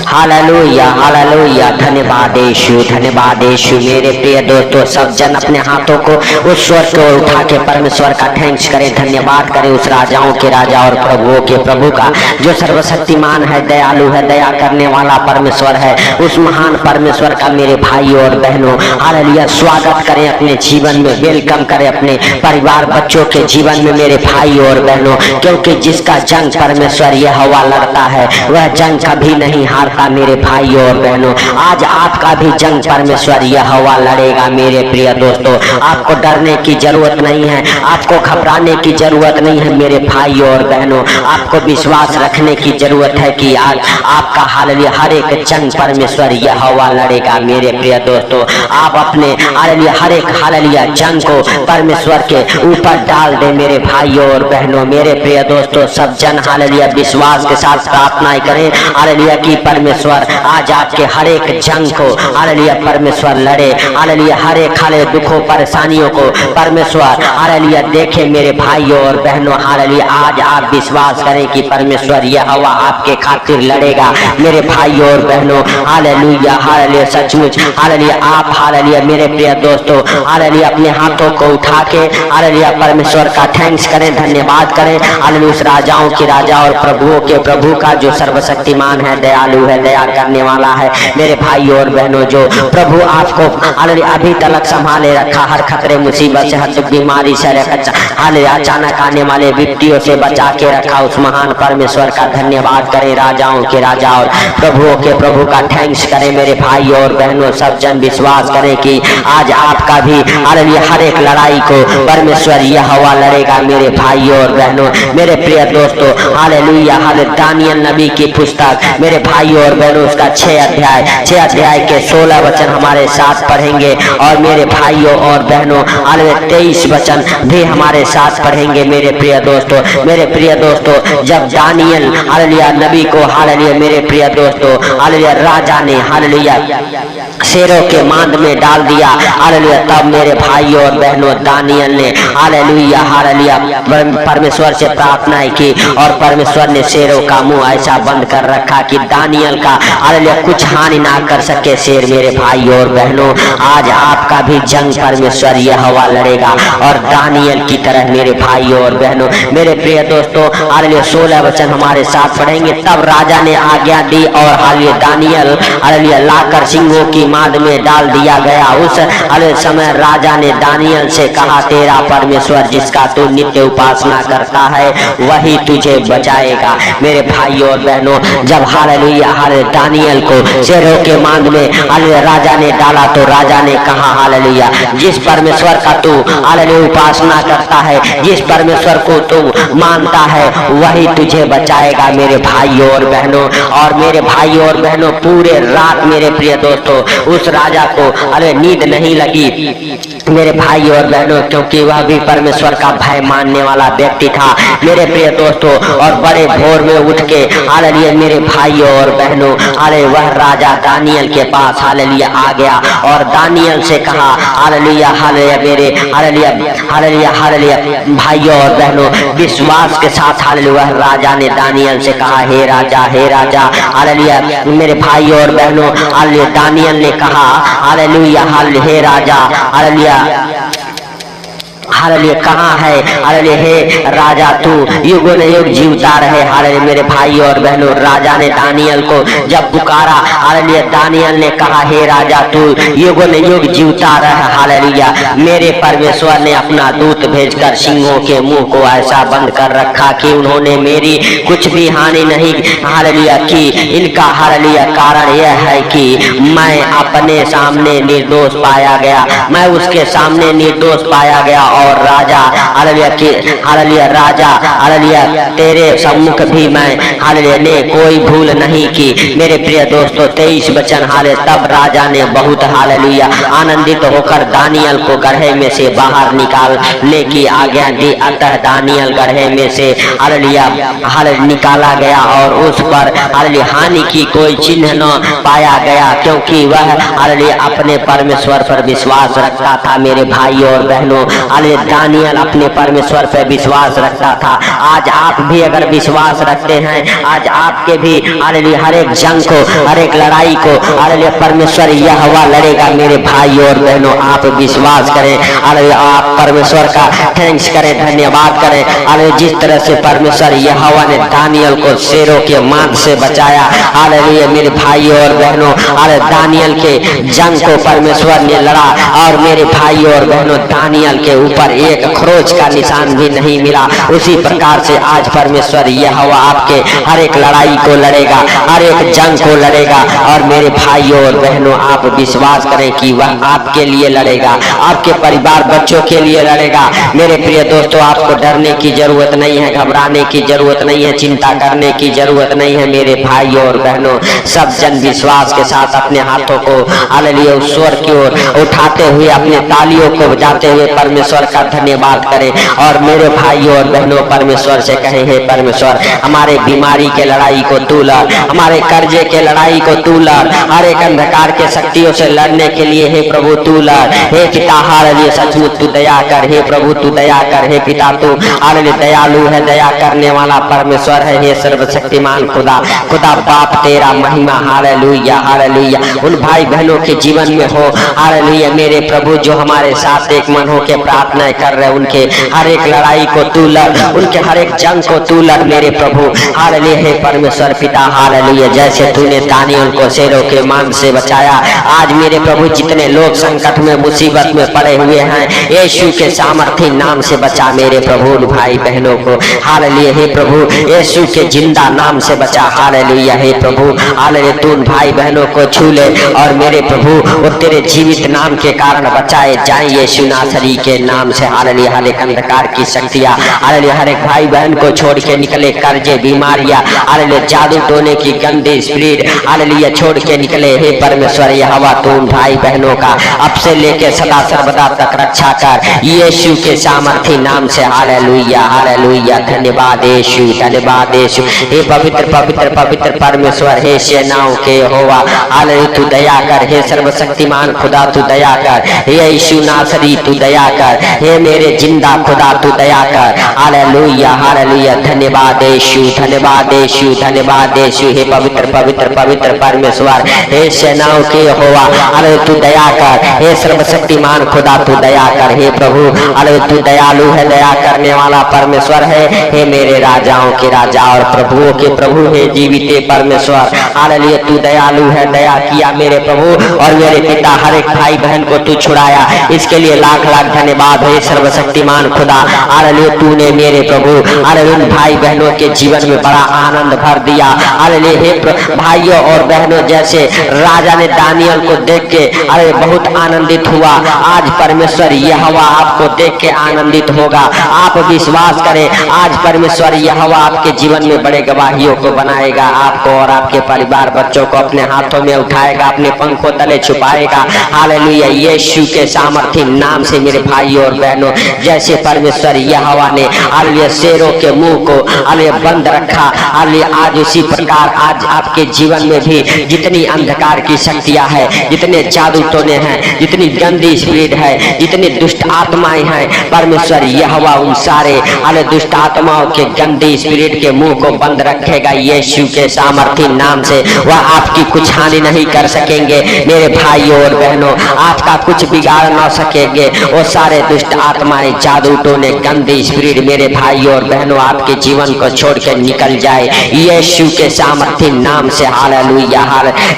Hallelujah hallelujah. धन्यवाद यीशु। मेरे प्रिय दोस्तों, सब जन अपने हाथों को उस स्वर को उठा के परमेश्वर का थैंक्स करें, धन्यवाद करें उस राजाओं के राजा और प्रभुओं के प्रभु का, जो सर्वशक्तिमान है, दयालु है, दया करने वाला परमेश्वर है, उस महान परमेश्वर का मेरे भाई और बहनों हालेलुया स्वागत करें अपने जीवन में, वेलकम करें अपने परिवार बच्चों के जीवन में मेरे भाई और बहनों, क्योंकि जिसका जंग परमेश्वर यहोवा लड़ता है वह जंग कभी नहीं हारता मेरे भाई और बहनों। आज आपका भी जंग परमेश्वर यहोवा लड़ेगा मेरे प्रिय दोस्तों। आपको डरने की जरूरत नहीं है, आपको घबराने की जरूरत नहीं है मेरे भाई और बहनों। आपको विश्वास रखने की जरूरत है कि आज आपका हालेलुया हर एक जंग परमेश्वर यहोवा लड़ेगा मेरे प्रिय दोस्तों। आप अपने हालेलुया हर एक हालेलुया जंग को परमेश्वर के ऊपर डाल दे मेरे भाइयों और बहनों। मेरे प्रिय दोस्तों, सब जन हालेलुया विश्वास के साथ प्रार्थना करें हालेलुया कि परमेश्वर आज आपके हर एक जंग को हालेलुया परमेश्वर लड़े, हालेलुया हर एक दुखों परेशानियों को परमेश्वर हालेलुया देखे मेरे भाइयों और बहनों। हालेलुया आज आप विश्वास करें कि परमेश्वर यहोवा आपके खातिर लड़ेगा मेरे भाइयों और बहनों। हालेलुया हालेलुया सचमुच हालेलुया आप हालेलुया मेरे प्रिय दोस्तों हालेलुया अपने हाथों को उठा के हालेलुया परमेश्वर का थैंक्स करें, धन्यवाद करें हालेलुया उस राजाओं के राजा और प्रभुओं के प्रभु का, जो सर्वशक्तिमान है, दयालु है, दया करने वाला है मेरे भाई और बहनों। जो प्रभु आपको हालेलुया अभी तक संभाले रखा, हर खतरे मुसीबत से, हर बीमारी से, हालेलुया अचानक आने वाले विपत्तियों से बचा के रखा, उस महान परमेश्वर का धन्यवाद करें, राजाओं के राजा और प्रभुओं के प्रभु का थैंक्स करें मेरे भाई और बहनों। सब जन विश्वास करें कि आज आपका भी हालेलुया हर एक लड़ाई को परमेश्वर यहोवा लड़ेगा मेरे भाई और बहनों। मेरे प्रिय दोस्तों हालेलुया हालेलुया दानियल नबी की पुस्तक मेरे भाई और बहनों उसका 6 अध्याय के 16 वचन हमारे साथ पढ़ेंगे, और मेरे भाइयों और बहनों हालेलुया 23 वचन भी हमारे साथ पढ़ेंगे मेरे प्रिय दोस्तों। जब दानियल हालेलुया नबी को हालेलुया मेरे प्रिय दोस्तों हालेलुया राजा ने हालेलुया शेरों के मांद में डाल दिया हालेलुया, तब मेरे भाई और बहनों दानियल ने हालेलुया हालेलुया परमेश्वर से प्रार्थना की, और परमेश्वर ने शेरों का मुंह ऐसा बंद कर रखा कि दानियल का हालेलुया कुछ हानि ना कर सके शेर मेरे भाई और बहनों। आज आपका भी जंग परमेश्वर यहोवा लड़ेगा, और दानियल की तरह मेरे भाई और बहनों। मेरे प्रिय दोस्तों हालेलुया 16 वचन हमारे साथ पढ़ेंगे। तब राजा ने आज्ञा दी और हालेलुया दानियल हालेलुया लाकर सिंहों की मांद में डाल दिया गया। उस समय राजा ने दानियल से कहा, तेरा परमेश्वर जिसका तू नित्य उपासना करता है वही तुझे बचाएगा। मेरे भाई और बहनों, जब हालेलुया दानियल को शेरों के मांद में हालेलुया राजा ने डाला, तो राजा ने कहा हालेलुया जिस परमेश्वर का तू हालेलुया उपासना करता है, जिस परमेश्वर को तू मानता है वही तुझे बचाएगा मेरे भाई और बहनों। और मेरे भाई और बहनों पूरे रात मेरे प्रिय दोस्तों उस राजा को अरे नींद नहीं लगी मेरे भाई और बहनों, क्योंकि वह भी परमेश्वर का भय मानने वाला व्यक्ति था मेरे प्रिय दोस्तों। और बड़े भोर में उठ के हालेलुया मेरे भाई और बहनों अरे वह राजा दानियल के पास हालेलुया आ गया, और दानियल से कहा हालेलुया हालेलुया मेरे हालेलुया हालेलुया हालेलुया भाइयों और बहनों विश्वास के साथ हालेलुया राजा ने दानियल से कहा, हे राजा हालेलुया मेरे भाई और बहनों हालेलुया दानियल ने कहा हालेलुया हालेलुया हे राजा हालेलुया हालेलुया कहाँ है हालेलुया हे राजा तू युगों ने युग जीवता रहे। हालेलुया मेरे भाई और बहनों राजा ने दानियल को जब पुकारा हालेलुया दानियल ने कहा, हे राजा तू युगों ने युग जीवता रहे। हालेलुया मेरे परमेश्वर ने अपना दूत भेजकर सिंहों के मुंह को ऐसा बंद कर रखा कि उन्होंने मेरी कुछ भी हानि नहीं हालेलुया की। इनका हालेलुया कारण यह है कि मैं अपने सामने निर्दोष पाया गया, मैं उसके सामने निर्दोष पाया गया, और राजा हालेलुया की हालेलुया राजा हालेलुया तेरे सम्मुख भी मैं हालेलुया ने कोई भूल नहीं की। मेरे प्रिय दोस्तों 23 वचन हालेलुया तब राजा ने बहुत हालेलुया आनंदित होकर दानियल को गड्ढे में से बाहर निकालने की आज्ञा दी। अतः दानियल गड्ढे में से हालेलुया हालेलुया निकाला गया, और उस पर हालेलुया हानि की कोई चिन्ह न पाया गया, क्योंकि वह हालेलुया अपने परमेश्वर पर विश्वास रखता था। मेरे भाई और बहनों हालेलुया दानियल अपने परमेश्वर पे विश्वास रखता था। आज आप भी अगर विश्वास रखते हैं, आज आपके भी हालेलुया हर एक जंग को, हर एक लड़ाई को हालेलुया परमेश्वर यहोवा लड़ेगा। मेरे भाई और बहनों, आप विश्वास करें, हालेलुया आप परमेश्वर का थैंक्स करें, धन्यवाद करें। हालेलुया जिस तरह से परमेश्वर यहोवा ने दानियल को शेरों के मांद से बचाया, हालेलुया मेरे भाई और बहनों, हालेलुया दानियल के जंग को परमेश्वर ने लड़ा और मेरे भाई और बहनों दानियल के ऊपर एक खरोच का निशान भी नहीं मिला। उसी प्रकार से आज परमेश्वर यहोवा आपके हर एक लड़ाई को लड़ेगा, हर एक जंग को लड़ेगा। और मेरे भाई और बहनों, आप विश्वास करें कि वह आपके लिए लड़ेगा, आपके परिवार बच्चों के लिए लड़ेगा। मेरे प्रिय दोस्तों, आपको डरने की जरूरत नहीं है, घबराने की जरूरत नहीं है, चिंता करने की जरूरत नहीं है। मेरे भाई और बहनों, सब जन विश्वास के साथ अपने हाथों को हालेलुया ईश्वर की ओर उठाते हुए अपने तालियों को बजाते हुए परमेश्वर का धन्यवाद करें। और मेरे भाई और बहनों, परमेश्वर से कहें, हे परमेश्वर हमारे बीमारी के लड़ाई को तू लड़, हमारे कर्जे के लड़ाई को तू लड़, हर एक अंधकार के शक्तियों से लड़ने के लिए हे प्रभु तू लड़। हे पिता हालेलुया सचमुच तू दया कर, हे प्रभु तू दया कर, हे पिता तू हालेलुया दयालु है, दया करने वाला परमेश्वर है। हे सर्वशक्तिमान खुदा, खुदा बाप तेरा महिमा हालेलुया हालेलुया उन भाई बहनों के जीवन में हो हालेलुया मेरे प्रभु, जो हमारे साथ एक मन हो के प्रार्थना कर रहे, उनके हर एक लड़ाई को तू लड़, उनके हर एक जंग को तू लड़ मेरे प्रभु हालेलुया। हे परमेश्वर पिता हालेलुया, जैसे तूने दानियल को शेरों के मांद से बचाया, आज मेरे प्रभु जितने लोग संकट में मुसीबत में पड़े हुए हैं, यीशु के सामर्थी नाम से बचा मेरे प्रभु उन भाई बहनों को हालेलुया। हे प्रभु यीशु के जिंदा नाम से बचा हालेलुया। हे प्रभु हालेलुया तू उन भाई बहनों को छू ले और मेरे प्रभु वो तेरे जीवित नाम के कारण बचाए जाएं यीशु नासरी के नाम से हालेलुया। हर एक अंधकार की शक्तियां हालेलुया हर एक भाई बहन को छोड़ के निकले, कर्जे बीमारियां हालेलुया जादू टोने की गंदी स्पिरिट हालेलुया छोड़ के निकले। हे परमेश्वर यहोवा तू उन भाई बहनों का अब से लेके सदा सर्वदा तक रक्षा कर यीशु के सामर्थी नाम से हालेलुया हालेलुया। धन्यवाद यीशु, धन्यवाद यीशु। हे पवित्र पवित्र पवित्र परमेश्वर, हे सेनाओं के यहोवा हालेलुया तू दया कर, हे सर्वशक्तिमान खुदा तू दया कर, हे यीशु नासरी तू दया कर, हे मेरे जिंदा खुदा तू दया कर हालेलुया हालेलुया। धन्यवाद यीशु, धन्यवाद यीशु, धन्यवाद यीशु। हे पवित्र पवित्र पवित्र परमेश्वर, हे सेनाओं के यहोवा हालेलुया तू दया कर, हे सर्वशक्तिमान खुदा तू दया कर। हे प्रभु हालेलुया तू दयालु है, दया करने वाला परमेश्वर है। हे मेरे राजाओं के राजा और प्रभुओं के प्रभु, हे जीवित परमेश्वर हालेलुया तू दयालु है, दया किया मेरे प्रभु और मेरे पिता हर एक भाई बहन को तू छुड़ाया, इसके लिए लाख लाख धन्यवाद है सर्वशक्तिमान खुदा हालेलुया। तूने मेरे प्रभु हालेलुया भाई बहनों के जीवन में बड़ा आनंद भर दिया हालेलुया। हे भाइयों और बहनों, जैसे राजा ने दानियल को देख के अरे बहुत आनंदित हुआ, आज परमेश्वर यहोवा आपको देख के आनंदित होगा। आप विश्वास करें, आज परमेश्वर यहोवा आपके जीवन में बड़े गवाहियों को बनाएगा, आपको और आपके परिवार बच्चों को अपने हाथों में उठाएगा, अपने पंखों तले छुपाएगा हालेलुया यीशु के सामर्थी नाम से। मेरे भाई और बहनों, जैसे परमेश्वर यहोवा ने हालेलुया शेरों के मुंह को हालेलुया बंद रखा हालेलुया, आज उसी प्रकार आज आपके जीवन में भी जितनी अंधकार की शक्तियां है, जितने जादू टोने हैं, जितनी गंदी स्पिरिट है, जितनी दुष्ट आत्माएं हैं, परमेश्वर यहोवा उन सारे हालेलुया दुष्ट आत्माओं के गंदी स्पिरिट के मुंह को बंद रखेगा यीशु के सामर्थी नाम से। वह आपकी कुछ हानि नहीं कर सकेंगे मेरे भाई और बहनों, आपका कुछ बिगाड़ ना सकेंगे वो सारे दुष्ट आत्माएं, जादू टोने, गंदी स्पिरिट मेरे भाई और बहनों आपके जीवन को छोड़ के निकल जाए यीशु के सामर्थी नाम से हालेलुया।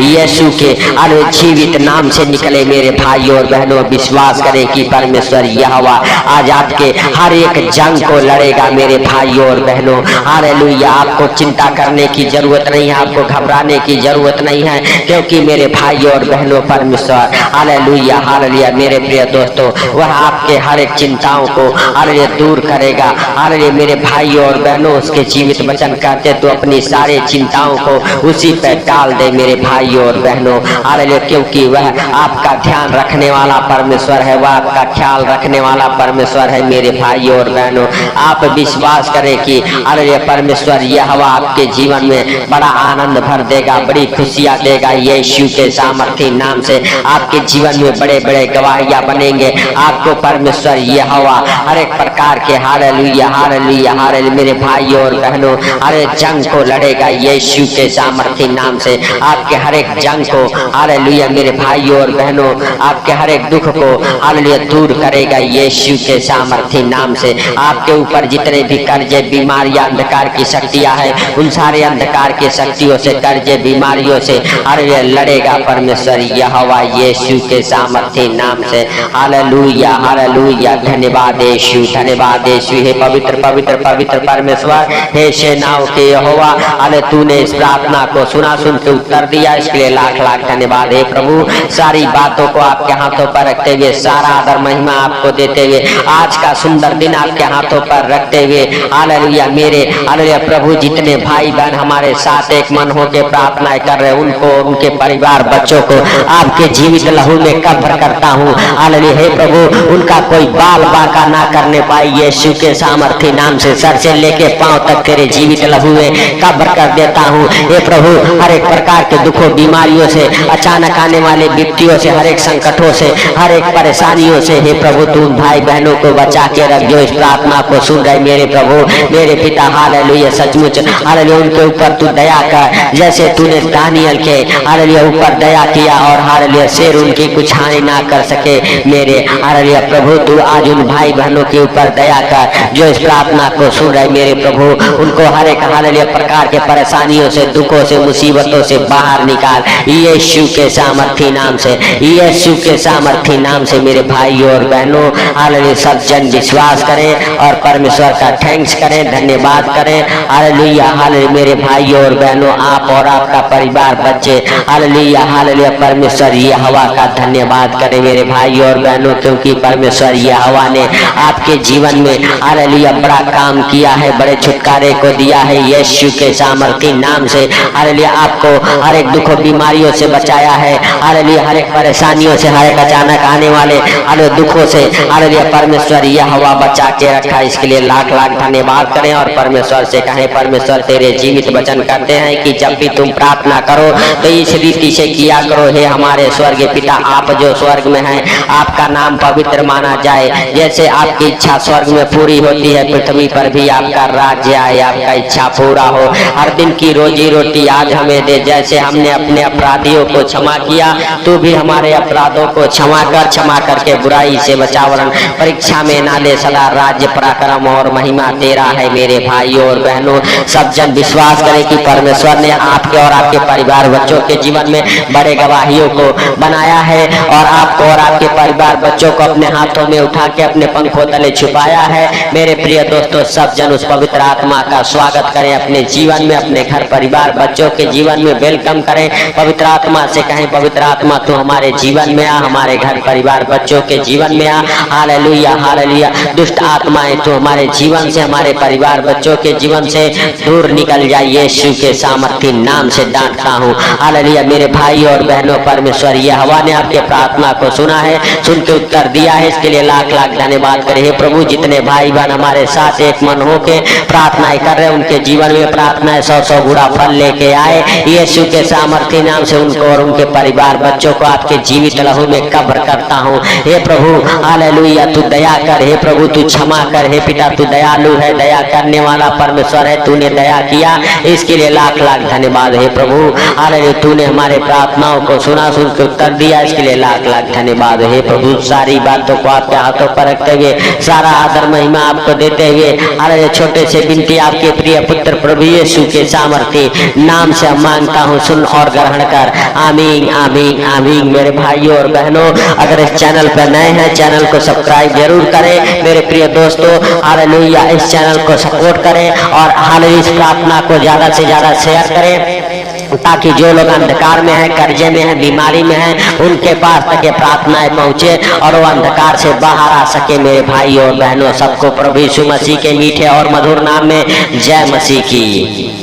यीशु के हालेलुया जीवित नाम से निकले मेरे भाई और बहनों। विश्वास करें कि परमेश्वर यहोवा आज आपके हर एक जंग को लड़ेगा मेरे भाई और बहनों हालेलुया। आपको चिंता करने की जरूरत नहीं है, आपको घबराने की जरूरत नहीं है, क्योंकि मेरे भाई और बहनों परमेश्वर हालेलुया हालेलुया मेरे प्रिय दोस्तों वह आपके हर एक चिंताओं को हालेलुया दूर करेगा हालेलुया मेरे भाई और बहनों। उसके जीवित वचन कहते तो अपनी सारी चिंताओं को उसी पे डाल दे मेरे भाई और बहनों हालेलुया, क्योंकि वह आपका ध्यान रखने वाला परमेश्वर है, वह आपका ख्याल रखने वाला परमेश्वर है मेरे भाई और बहनों। आप विश्वास करें कि हालेलुया परमेश्वर यहोवा आपके जीवन में बड़ा आनंद भर देगा, बड़ी खुशियां देगा यीशु के सामर्थी नाम से। आपके जीवन में बड़े बड़े गवाहियां बनेंगे, आपको परमेश्वर परमेश्वर यहोवा हर एक प्रकार के हालेलुया हालेलुया हालेलुया मेरे भाइयों और बहनों हर एक जंग को लड़ेगा यीशु के सामर्थी नाम से। आपके हर एक जंग को हालेलुया मेरे भाइयों और बहनों आपके हर एक दुख को हालेलुया दूर करेगा यीशु के सामर्थी नाम से। आपके ऊपर जितने भी कर्जे बीमारियां अंधकार की शक्तियां हैं उन सारे अंधकार की शक्तियों से कर्जे बीमारियों से हालेलुया लड़ेगा परमेश्वर यहोवा यीशु के सामर्थी नाम से। हालेलुया हालेलुया धन्यवाद यीशु धन्यवाद यीशु। हे पवित्र पवित्र पवित्र परमेश्वर हे सेनाओं के यहोवा हाले तूने इस प्रार्थना को सुना सुन के उत्तर दिया इसके लिए लाख लाख धन्यवाद। हे प्रभु सारी बातों को आपके हाथों पर रखते हुए सारा आदर महिमा आपको देते हुए आज का सुंदर दिन आपके हाथों पर रखते हुए हालेलुया मेरे हालेलुया प्रभु जितने भाई बहन हमारे साथ एक मन होकर प्रार्थनाएं कर रहे उनको उनके परिवार बच्चों को आपके जीवित लहू में कब्र करता हूँ। हालेलुया हे प्रभु उनका कोई बाल बाका ना करने पाए यीशु के सामर्थी नाम से सर से लेके पांव तक तेरे जीवित लहू में कब्र कर देता हूँ। हे प्रभु हर एक प्रकार के दुखों बीमारियों से अचानक आने वाले विपत्तियों से हर एक संकटों से हर एक परेशानियों से हे प्रभु तू भाई बहनों को बचा के रख जो इस प्रार्थना को सुन रहे मेरे प्रभु मेरे पिता हालेलुया सचमुच हालेलुया उनके ऊपर तू दया कर जैसे तूने दानियल के हालेलुया ऊपर दया किया और हालेलुया शेर उनकी कुछ हानि ना कर सके मेरे हालेलुया प्रभु तू आज उन भाई बहनों के ऊपर दया कर जो इस प्रार्थना को सुन रहे मेरे प्रभु उनको हर एक हालेलुया प्रकार के परेशानियों से दुखों से मुसीबतों से बाहर निकाल यीशु के सामर्थी नाम से यीशु के सामर्थी नाम से। मेरे भाइयों और बहनों हालेलुया सब जन विश्वास करें और परमेश्वर का थैंक्स करें धन्यवाद करें हालेलुया हालेलुया मेरे भाइयों और बहनों आप और आपका परिवार बच्चे हालेलुया हालेलुया परमेश्वर यहोवा का धन्यवाद करें मेरे भाइयों और बहनों क्योंकि परमेश्वर यहोवा ने आपके जीवन में हालेलुया बड़ा काम किया है बड़े छुटकारे को दिया है यीशु के सामर्थी नाम से। हालेलुया आपको हर एक दुखों बीमारियों से बचाया है हालेलुया हर एक परेशानियों से हर एक अचानक आने वाले हालेलुया दुखों से हालेलुया परमेश्वर यहोवा बचा के रखा इसके लिए लाख लाख धन्यवाद करें और परमेश्वर से कहें परमेश्वर तेरे जीवित वचन करते हैं कि जब भी तुम प्रार्थना करो तो इस रीति से किया करो हे हमारे स्वर्गीय पिता आप जो स्वर्ग में हैं आपका नाम पवित्र माना जाए जैसे आपकी इच्छा स्वर्ग में पूरी होती है पृथ्वी पर भी आपका राज्य आए आपका इच्छा पूरा हो। हर दिन की रोजी रोटी आज हमें दे जैसे हमने अपने अपराधियों को क्षमा किया तू भी हमारे अपराधों को क्षमा करके बुराई से बचा वरन परीक्षा में ना ले सदा राज्य पराक्रम और महिमा तेरा है। मेरे भाइयों और बहनों सब जन विश्वास करें कि परमेश्वर ने आपके और आपके परिवार बच्चों के जीवन में बड़े गवाहियों को बनाया है और आपको और आपके परिवार बच्चों को अपने हाथों में उठा के अपने पंखों तले छुपाया है। मेरे प्रिय दोस्तों सब जन उस पवित्र आत्मा का स्वागत करें अपने जीवन में अपने घर परिवार बच्चों के जीवन में वेलकम करें। पवित्र आत्मा से कहें पवित्र आत्मा तू हमारे जीवन में आ हमारे घर परिवार बच्चों के जीवन में आ हालेलुया हालेलुया। दुष्ट आत्माएं तो हमारे जीवन से हमारे परिवार बच्चों के जीवन से दूर निकल जाए यीशु के सामर्थी नाम से डांटता हूँ हालेलुया। मेरे भाई और बहनों परमेश्वर यहोवा ने आपके प्रार्थना को सुना है सुन के उत्तर दिया है इसके लिए लाख लाख धन्यवाद करें। हे प्रभु जितने भाई बहन हमारे साथ एक मन होके प्रार्थनाएं कर रहे उनके जीवन में प्रार्थनाएं 100 गुणा फल लेके आए यीशु के सामर्थी नाम से उनको और उनके परिवार बच्चों को आपके जीवित लहू में कब्र करता हूँ। हे प्रभु हालेलुया तू दया कर हे प्रभु तू क्षमा कर हे पिता तू दयालु है दया करने वाला परमेश्वर है तूने दया किया इसके लिए लाख लाख धन्यवाद। हे प्रभु हालेलुया तूने हमारे प्रार्थनाओं को सुना सुन के उत्तर दिया इसके लिए लाख लाख धन्यवाद। हे प्रभु सारी बातों को आपके हाथों पर रखते हुए सारा आदर महिमा आपको देते हुए हालेलुया छोटे से बिनती आपके प्रिय पुत्र प्रभु यीशु के सामर्थी नाम से मांगता हूँ सुन और ग्रहण कर आमीन आमीन आमीन। मेरे भाइयों और बहनों अगर इस चैनल पर नए हैं चैनल को सब्सक्राइब जरूर करें। मेरे प्रिय दोस्तों हालेलुया इस चैनल को सपोर्ट करें और हालेलुया इस प्रार्थना को ज्यादा से ज्यादा शेयर करें ताकि जो लोग अंधकार में हैं कर्जे में हैं बीमारी में हैं उनके पास तक ये प्रार्थनाएं पहुंचे और वो अंधकार से बाहर आ सके। मेरे भाई और बहनों सबको प्रभु यीशु मसीह के मीठे और मधुर नाम में जय मसीह की।